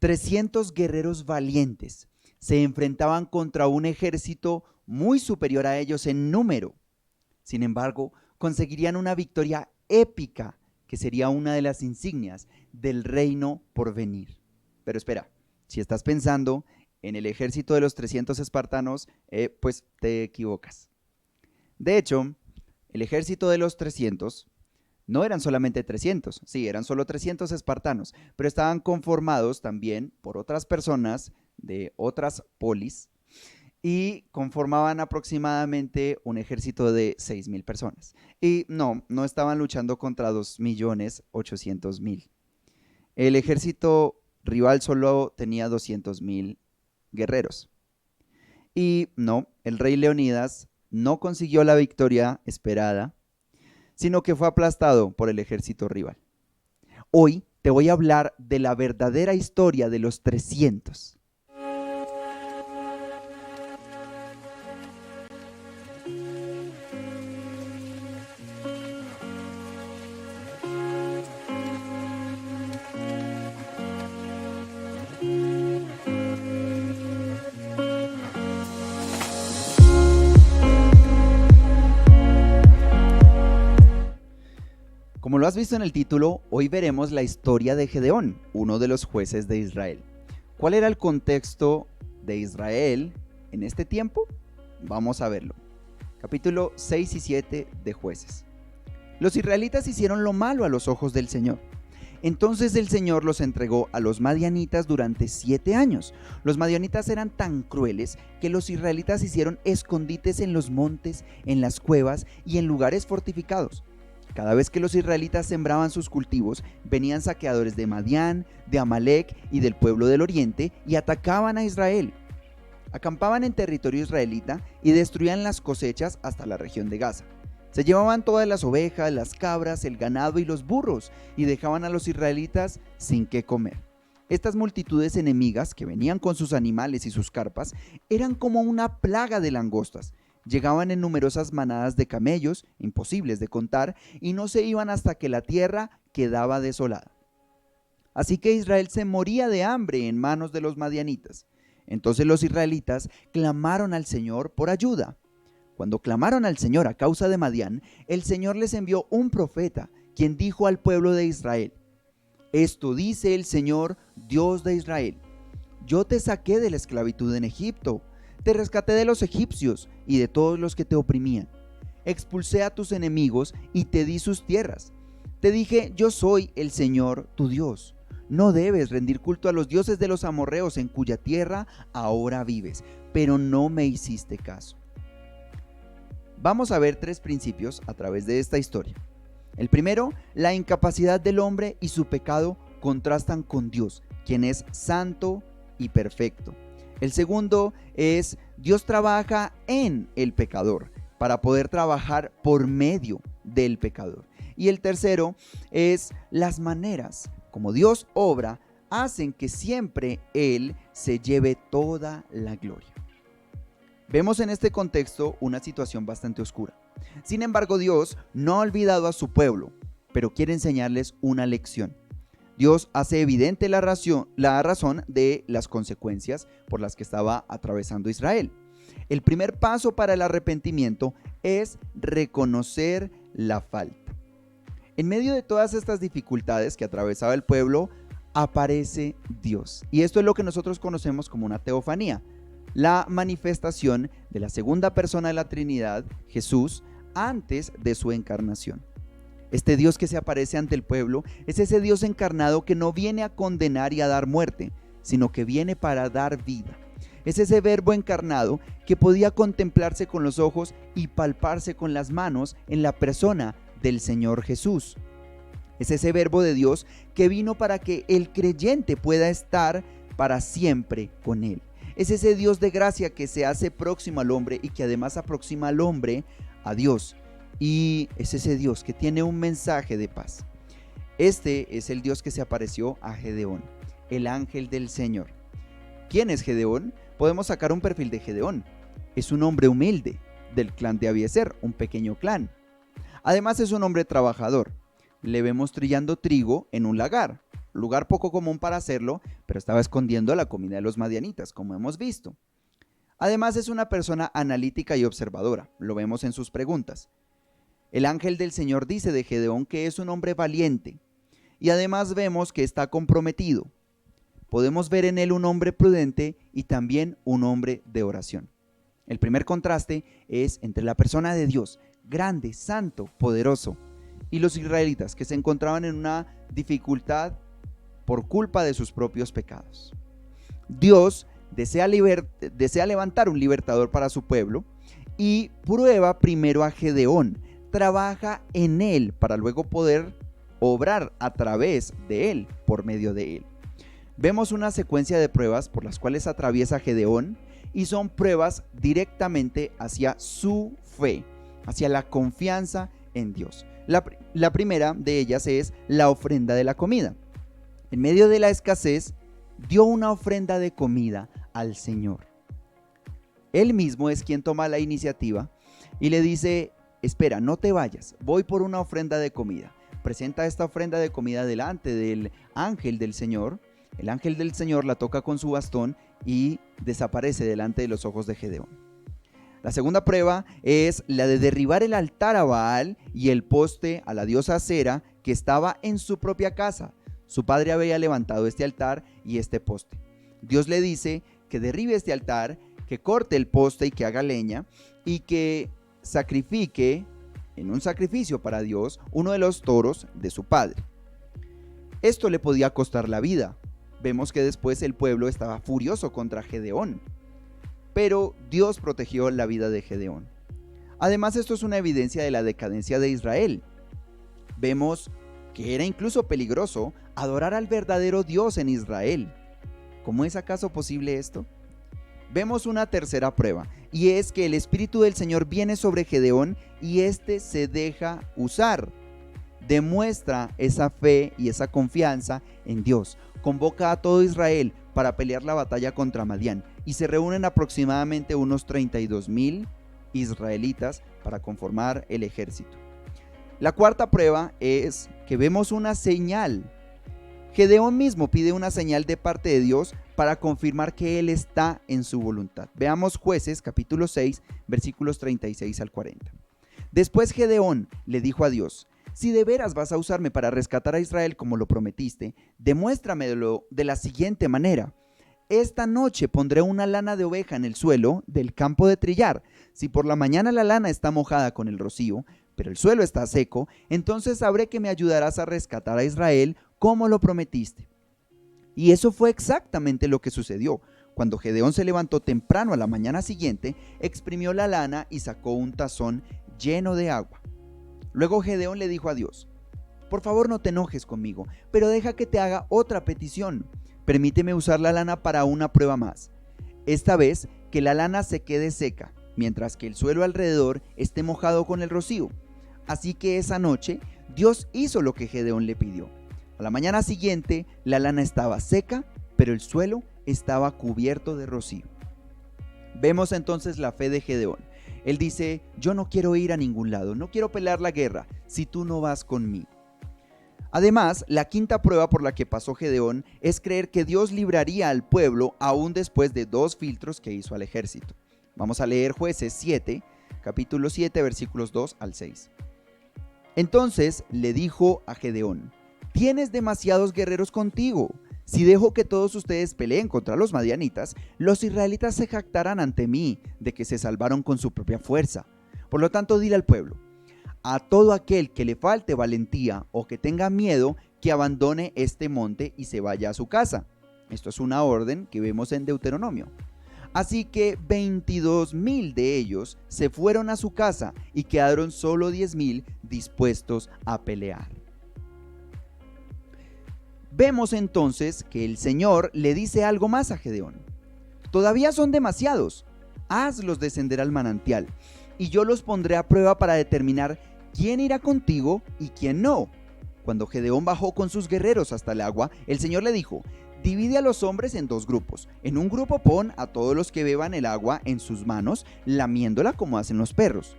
300 guerreros valientes se enfrentaban contra un ejército muy superior a ellos en número. Sin embargo, conseguirían una victoria épica que sería una de las insignias del reino por venir. Pero espera, si estás pensando en el ejército de los 300 espartanos, pues te equivocas. De hecho, el ejército de los 300 no eran solamente 300, sí, eran solo 300 espartanos, pero estaban conformados también por otras personas de otras polis y conformaban aproximadamente un ejército de 6.000 personas. Y no estaban luchando contra 2.800.000. El ejército rival solo tenía 200.000 guerreros. Y no, el rey Leonidas no consiguió la victoria esperada, sino que fue aplastado por el ejército rival. Hoy te voy a hablar de la verdadera historia de los 300. Como lo has visto en el título, hoy veremos la historia de Gedeón, uno de los jueces de Israel. ¿Cuál era el contexto de Israel en este tiempo? Vamos a verlo. Capítulo 6 y 7 de Jueces. Los israelitas hicieron lo malo a los ojos del Señor. Entonces el Señor los entregó a los madianitas durante 7 años. Los madianitas eran tan crueles que los israelitas hicieron escondites en los montes, en las cuevas y en lugares fortificados. Cada vez que los israelitas sembraban sus cultivos, venían saqueadores de Madián, de Amalec y del pueblo del oriente y atacaban a Israel. Acampaban en territorio israelita y destruían las cosechas hasta la región de Gaza. Se llevaban todas las ovejas, las cabras, el ganado y los burros y dejaban a los israelitas sin qué comer. Estas multitudes enemigas que venían con sus animales y sus carpas eran como una plaga de langostas. Llegaban en numerosas manadas de camellos, imposibles de contar, y no se iban hasta que la tierra quedaba desolada. Así que Israel se moría de hambre en manos de los madianitas. Entonces los israelitas clamaron al Señor por ayuda. Cuando clamaron al Señor a causa de Madián, el Señor les envió un profeta, quien dijo al pueblo de Israel: Esto dice el Señor, Dios de Israel: Yo te saqué de la esclavitud en Egipto. Te rescaté de los egipcios y de todos los que te oprimían. Expulsé a tus enemigos y te di sus tierras. Te dije: yo soy el Señor tu Dios. No debes rendir culto a los dioses de los amorreos en cuya tierra ahora vives, pero no me hiciste caso. Vamos a ver 3 principios a través de esta historia. El primero, la incapacidad del hombre y su pecado contrastan con Dios, quien es santo y perfecto. El segundo es: Dios trabaja en el pecador para poder trabajar por medio del pecador. Y el tercero es: las maneras como Dios obra hacen que siempre Él se lleve toda la gloria. Vemos en este contexto una situación bastante oscura. Sin embargo, Dios no ha olvidado a su pueblo, pero quiere enseñarles una lección. Dios hace evidente la razón de las consecuencias por las que estaba atravesando Israel. El primer paso para el arrepentimiento es reconocer la falta. En medio de todas estas dificultades que atravesaba el pueblo, aparece Dios. Y esto es lo que nosotros conocemos como una teofanía, la manifestación de la segunda persona de la Trinidad, Jesús, antes de su encarnación. Este Dios que se aparece ante el pueblo es ese Dios encarnado que no viene a condenar y a dar muerte, sino que viene para dar vida. Es ese verbo encarnado que podía contemplarse con los ojos y palparse con las manos en la persona del Señor Jesús. Es ese verbo de Dios que vino para que el creyente pueda estar para siempre con Él. Es ese Dios de gracia que se hace próximo al hombre y que además aproxima al hombre a Dios. Y es ese Dios que tiene un mensaje de paz. Este es el Dios que se apareció a Gedeón, el ángel del Señor. ¿Quién es Gedeón? Podemos sacar un perfil de Gedeón. Es un hombre humilde, del clan de Abiezer, un pequeño clan. Además es un hombre trabajador. Le vemos trillando trigo en un lagar. lugar poco común para hacerlo, pero estaba escondiendo la comida de los madianitas, como hemos visto. Además es una persona analítica y observadora, lo vemos en sus preguntas. El ángel del Señor dice de Gedeón que es un hombre valiente, y además vemos que está comprometido. Podemos ver en él un hombre prudente y también un hombre de oración. El primer contraste es entre la persona de Dios, grande, santo, poderoso, y los israelitas que se encontraban en una dificultad por culpa de sus propios pecados. Dios desea levantar un libertador para su pueblo y prueba primero a Gedeón, trabaja en él para luego poder obrar a través de él, por medio de él. Vemos una secuencia de pruebas por las cuales atraviesa Gedeón y son pruebas directamente hacia su fe, hacia la confianza en Dios. La primera de ellas es la ofrenda de la comida. En medio de la escasez, dio una ofrenda de comida al Señor. Él mismo es quien toma la iniciativa y le dice: espera, no te vayas, voy por una ofrenda de comida. Presenta esta ofrenda de comida delante del ángel del Señor. El ángel del Señor la toca con su bastón y desaparece delante de los ojos de Gedeón. La segunda prueba es la de derribar el altar a Baal y el poste a la diosa Acera que estaba en su propia casa. Su padre había levantado este altar y este poste. Dios le dice que derribe este altar, que corte el poste y que haga leña y que sacrifique en un sacrificio para Dios uno de los toros de su padre. Esto le podía costar la vida. Vemos que después el pueblo estaba furioso contra Gedeón, pero Dios protegió la vida de Gedeón. Además, esto es una evidencia de la decadencia de Israel. Vemos que era incluso peligroso adorar al verdadero Dios en Israel. ¿Cómo es acaso posible esto? Vemos una tercera prueba, y es que el Espíritu del Señor viene sobre Gedeón y éste se deja usar. Demuestra esa fe y esa confianza en Dios. Convoca a todo Israel para pelear la batalla contra Madián y se reúnen aproximadamente unos 32,000 israelitas para conformar el ejército. La cuarta prueba es que vemos una señal. Gedeón mismo pide una señal de parte de Dios para confirmar que Él está en su voluntad. Veamos Jueces capítulo 6 versículos 36 al 40. Después Gedeón le dijo a Dios: si de veras vas a usarme para rescatar a Israel como lo prometiste, demuéstramelo de la siguiente manera. Esta noche pondré una lana de oveja en el suelo del campo de trillar. Si por la mañana la lana está mojada con el rocío, pero el suelo está seco, entonces sabré que me ayudarás a rescatar a Israel como lo prometiste. Y eso fue exactamente lo que sucedió. Cuando Gedeón se levantó temprano a la mañana siguiente, exprimió la lana y sacó un tazón lleno de agua. Luego Gedeón le dijo a Dios: por favor no te enojes conmigo, pero deja que te haga otra petición. Permíteme usar la lana para una prueba más. Esta vez que la lana se quede seca, mientras que el suelo alrededor esté mojado con el rocío. Así que esa noche Dios hizo lo que Gedeón le pidió. A la mañana siguiente la lana estaba seca, pero el suelo estaba cubierto de rocío. Vemos entonces la fe de Gedeón. Él dice: yo no quiero ir a ningún lado, no quiero pelear la guerra si tú no vas conmigo. Además, la quinta prueba por la que pasó Gedeón es creer que Dios libraría al pueblo aún después de 2 filtros que hizo al ejército. Vamos a leer Jueces 7, capítulo 7, versículos 2 al 6. Entonces le dijo a Gedeón: tienes demasiados guerreros contigo. Si dejo que todos ustedes peleen contra los madianitas, los israelitas se jactarán ante mí de que se salvaron con su propia fuerza. Por lo tanto, dile al pueblo: a todo aquel que le falte valentía o que tenga miedo, que abandone este monte y se vaya a su casa. Esto es una orden que vemos en Deuteronomio. Así que 22,000 de ellos se fueron a su casa y quedaron solo 10,000 dispuestos a pelear. Vemos entonces que el Señor le dice algo más a Gedeón: todavía son demasiados, hazlos descender al manantial, y yo los pondré a prueba para determinar quién irá contigo y quién no. Cuando Gedeón bajó con sus guerreros hasta el agua, el Señor le dijo: divide a los hombres en 2 grupos. En un grupo pon a todos los que beban el agua en sus manos, lamiéndola como hacen los perros.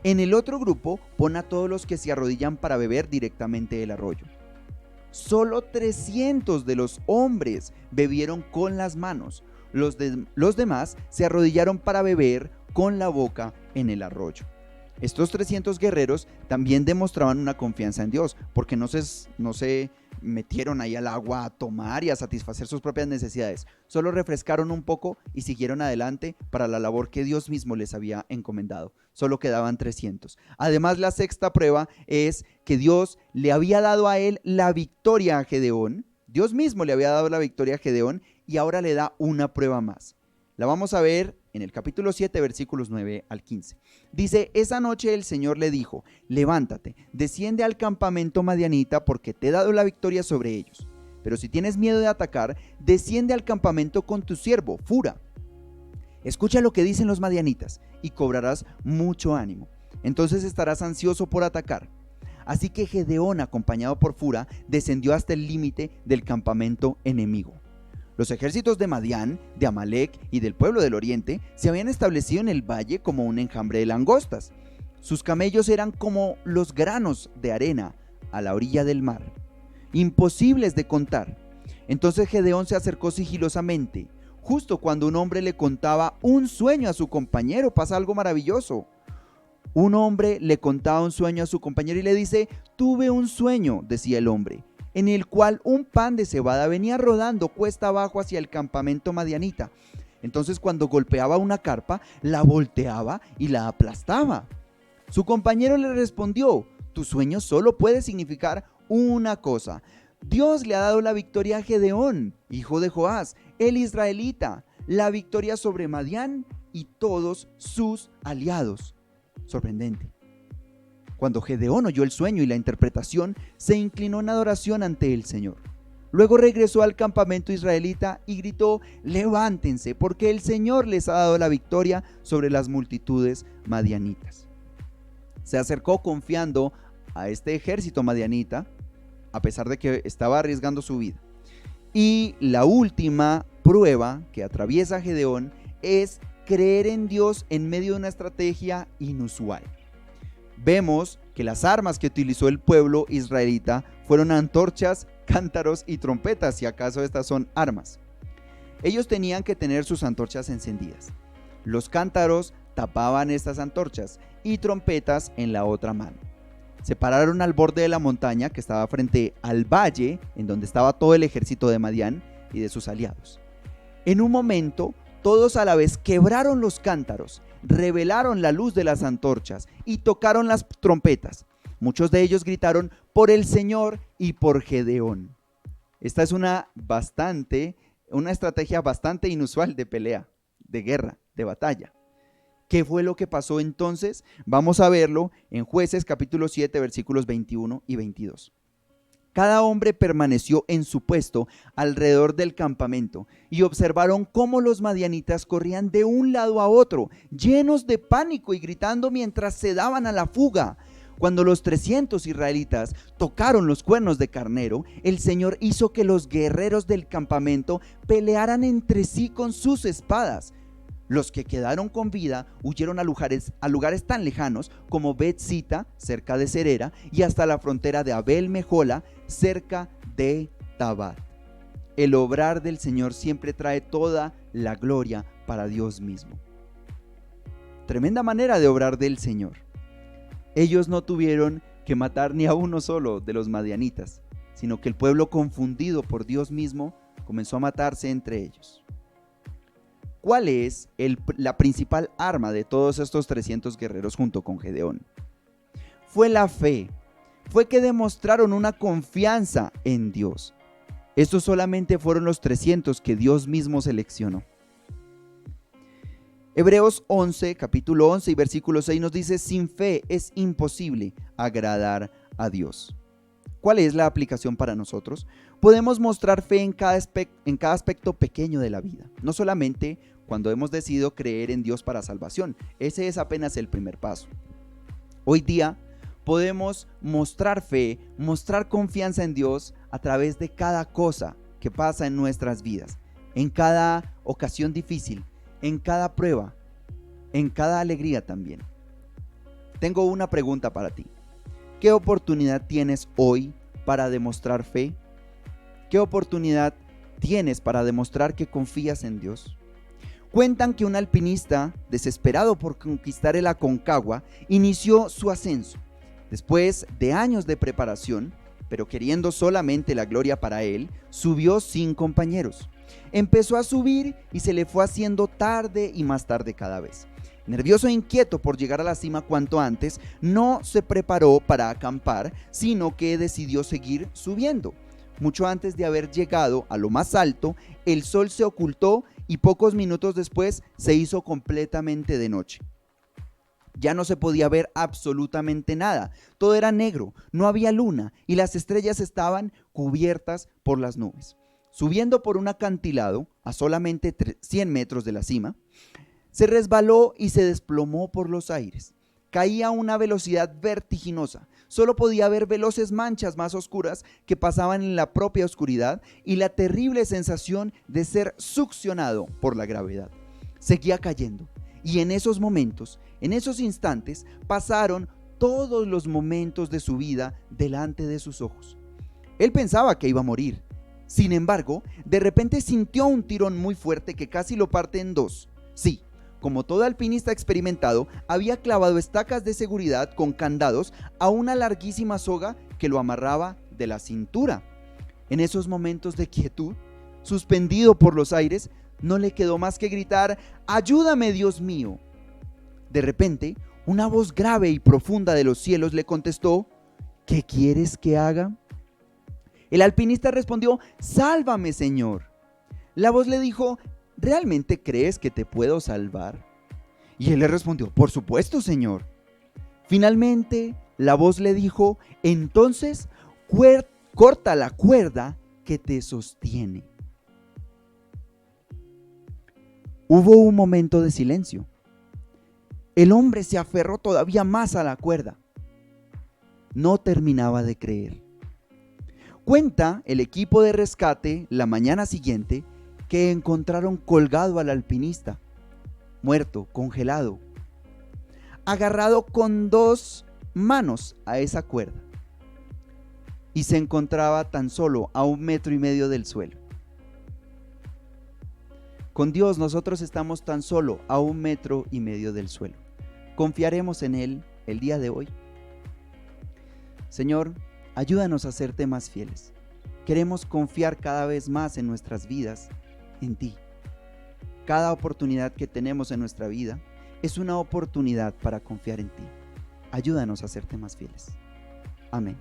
En el otro grupo pon a todos los que se arrodillan para beber directamente del arroyo. Solo 300 de los hombres bebieron con las manos. Los demás se arrodillaron para beber con la boca en el arroyo. Estos 300 guerreros también demostraban una confianza en Dios, porque no se metieron ahí al agua a tomar y a satisfacer sus propias necesidades. Solo refrescaron un poco y siguieron adelante para la labor que Dios mismo les había encomendado. Solo quedaban 300. Además, la sexta prueba es que Dios le había dado a él la victoria a Gedeón. Dios mismo le había dado la victoria a Gedeón y ahora le da una prueba más. La vamos a ver en el capítulo 7, versículos 9 al 15. Dice: esa noche el Señor le dijo: levántate, desciende al campamento madianita, porque te he dado la victoria sobre ellos. Pero si tienes miedo de atacar, desciende al campamento con tu siervo, Fura. Escucha lo que dicen los madianitas y cobrarás mucho ánimo. Entonces estarás ansioso por atacar. Así que Gedeón, acompañado por Fura, descendió hasta el límite del campamento enemigo. Los ejércitos de Madián, de Amalec y del pueblo del oriente se habían establecido en el valle como un enjambre de langostas. Sus camellos eran como los granos de arena a la orilla del mar, imposibles de contar. Entonces Gedeón se acercó sigilosamente. Justo cuando un hombre le contaba un sueño a su compañero, pasa algo maravilloso. Un hombre le contaba un sueño a su compañero y le dice: tuve un sueño, decía el hombre, en el cual un pan de cebada venía rodando cuesta abajo hacia el campamento madianita. Entonces, cuando golpeaba una carpa, la volteaba y la aplastaba. Su compañero le respondió: tu sueño solo puede significar una cosa. Dios le ha dado la victoria a Gedeón, hijo de Joás, el israelita, la victoria sobre Madián y todos sus aliados. Sorprendente. Cuando Gedeón oyó el sueño y la interpretación, se inclinó en adoración ante el Señor. Luego regresó al campamento israelita y gritó: levántense, porque el Señor les ha dado la victoria sobre las multitudes madianitas. Se acercó confiando a este ejército madianita, a pesar de que estaba arriesgando su vida. Y la última prueba que atraviesa Gedeón es creer en Dios en medio de una estrategia inusual. Vemos que las armas que utilizó el pueblo israelita fueron antorchas, cántaros y trompetas, si acaso estas son armas. Ellos tenían que tener sus antorchas encendidas. Los cántaros tapaban estas antorchas y trompetas en la otra mano. Se pararon al borde de la montaña que estaba frente al valle, en donde estaba todo el ejército de Madián y de sus aliados. En un momento, todos a la vez quebraron los cántaros, revelaron la luz de las antorchas y tocaron las trompetas. Muchos de ellos gritaron: por el Señor y por Gedeón. Esta es una estrategia bastante inusual de pelea, de guerra, de batalla. ¿Qué fue lo que pasó entonces? Vamos a verlo en Jueces capítulo 7, versículos 21 y 22. Cada hombre permaneció en su puesto alrededor del campamento y observaron cómo los madianitas corrían de un lado a otro, llenos de pánico y gritando mientras se daban a la fuga. Cuando los 300 israelitas tocaron los cuernos de carnero, el Señor hizo que los guerreros del campamento pelearan entre sí con sus espadas. Los que quedaron con vida huyeron a lugares tan lejanos como Bet-Sita, cerca de Serera, y hasta la frontera de Abel-Mejola, cerca de Tabat. El obrar del Señor siempre trae toda la gloria para Dios mismo. Tremenda manera de obrar del Señor. Ellos no tuvieron que matar ni a uno solo de los madianitas, sino que el pueblo, confundido por Dios mismo, comenzó a matarse entre ellos. ¿Cuál es la principal arma de todos estos 300 guerreros junto con Gedeón? Fue la fe. Fue que demostraron una confianza en Dios. Estos solamente fueron los 300 que Dios mismo seleccionó. Hebreos 11, capítulo 11 y versículo 6 nos dice: sin fe es imposible agradar a Dios. ¿Cuál es la aplicación para nosotros? Podemos mostrar fe en cada aspecto pequeño de la vida, no solamente cuando hemos decidido creer en Dios para salvación. Ese es apenas el primer paso. Hoy día podemos mostrar fe, mostrar confianza en Dios a través de cada cosa que pasa en nuestras vidas, en cada ocasión difícil, en cada prueba, en cada alegría también. Tengo una pregunta para ti. ¿Qué oportunidad tienes hoy para demostrar fe? ¿Qué oportunidad tienes para demostrar que confías en Dios? Cuentan que un alpinista, desesperado por conquistar el Aconcagua, inició su ascenso. Después de años de preparación, pero queriendo solamente la gloria para él, subió sin compañeros. Empezó a subir y se le fue haciendo tarde y más tarde cada vez. Nervioso e inquieto por llegar a la cima cuanto antes, no se preparó para acampar, sino que decidió seguir subiendo. Mucho antes de haber llegado a lo más alto, el sol se ocultó y pocos minutos después se hizo completamente de noche. Ya no se podía ver absolutamente nada, todo era negro, no había luna y las estrellas estaban cubiertas por las nubes. Subiendo por un acantilado a solamente 100 metros de la cima, se resbaló y se desplomó por los aires. Caía a una velocidad vertiginosa. Solo podía ver veloces manchas más oscuras que pasaban en la propia oscuridad y la terrible sensación de ser succionado por la gravedad. Seguía cayendo y en esos momentos, en esos instantes, pasaron todos los momentos de su vida delante de sus ojos. Él pensaba que iba a morir. Sin embargo, de repente sintió un tirón muy fuerte que casi lo parte en dos. Sí. Como todo alpinista experimentado, había clavado estacas de seguridad con candados a una larguísima soga que lo amarraba de la cintura. En esos momentos de quietud, suspendido por los aires, no le quedó más que gritar: ¡ayúdame, Dios mío! De repente, una voz grave y profunda de los cielos le contestó: ¿qué quieres que haga? El alpinista respondió: ¡sálvame, Señor! La voz le dijo: ¿realmente crees que te puedo salvar? Y él le respondió: por supuesto, Señor. Finalmente, la voz le dijo: entonces, corta la cuerda que te sostiene. Hubo un momento de silencio. El hombre se aferró todavía más a la cuerda. No terminaba de creer. Cuenta el equipo de rescate la mañana siguiente que encontraron colgado al alpinista, muerto, congelado, agarrado con 2 manos a esa cuerda, y se encontraba tan solo a 1,5 metros del suelo. Con Dios nosotros estamos tan solo a 1,5 metros del suelo. ¿Confiaremos en Él el día de hoy? Señor, ayúdanos a serte más fieles. Queremos confiar cada vez más en nuestras vidas en ti. Cada oportunidad que tenemos en nuestra vida es una oportunidad para confiar en ti. Ayúdanos a serte más fieles. Amén.